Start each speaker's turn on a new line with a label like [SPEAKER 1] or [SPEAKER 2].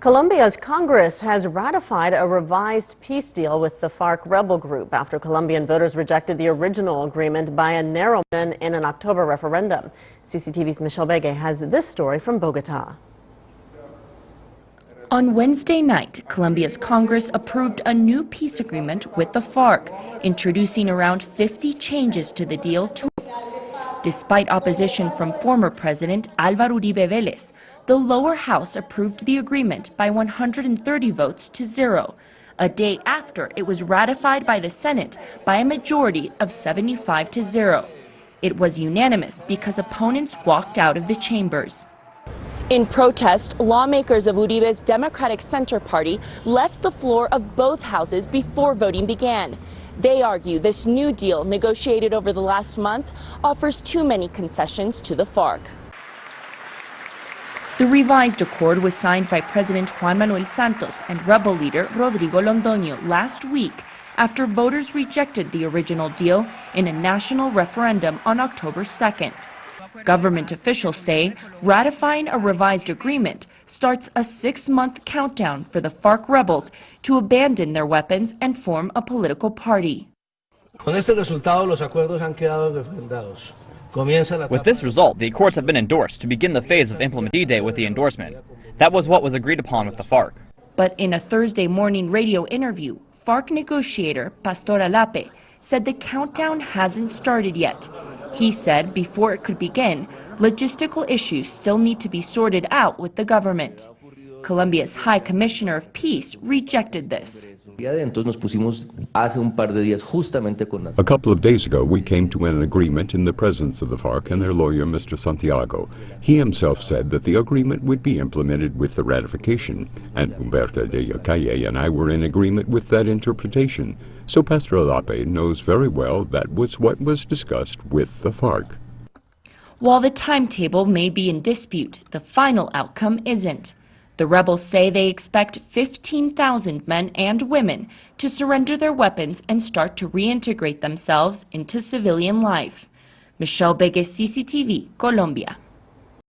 [SPEAKER 1] Colombia's Congress has ratified a revised peace deal with the FARC rebel group after Colombian voters rejected the original agreement by a narrow margin in an October referendum. CCTV's Michelle Bege has this story from Bogota.
[SPEAKER 2] On Wednesday night, Colombia's Congress approved a new peace agreement with the FARC, introducing around 50 changes to the deal to Despite opposition from former President Álvaro Uribe Vélez, the lower house approved the agreement by 130 votes to 0, a day after it was ratified by the Senate by a majority of 75 to 0. It was unanimous because opponents walked out of the chambers. In protest, lawmakers of Uribe's Democratic Center Party left the floor of both houses before voting began. They argue this new deal, negotiated over the last month, offers too many concessions to the FARC. The revised accord was signed by President Juan Manuel Santos and rebel leader Rodrigo Londoño last week after voters rejected the original deal in a national referendum on October 2nd. Government officials say ratifying a revised agreement starts a 6-month countdown for the FARC rebels to abandon their weapons and form a political party.
[SPEAKER 3] With this
[SPEAKER 4] result, the accords have been endorsed to begin the phase of implementation day with the endorsement. That was what was agreed upon with the FARC.
[SPEAKER 2] But in a Thursday morning radio interview, FARC negotiator Pastor Alape said the countdown hasn't started yet. He said before it could begin, logistical issues still need to be sorted out with the government. Colombia's High Commissioner of Peace rejected this.
[SPEAKER 5] A couple of days ago, we came to an agreement in the presence of the FARC and their lawyer, Mr. Santiago. He himself said that the agreement would be implemented with the ratification, and Humberto de Yacalle and I were in agreement with that interpretation. So Pastor Alape knows very well that was what was discussed with the FARC.
[SPEAKER 2] While the timetable may be in dispute, the final outcome isn't. The rebels say they expect 15,000 men and women to surrender their weapons and start to reintegrate themselves into civilian life. Michelle Bege, CCTV, Colombia.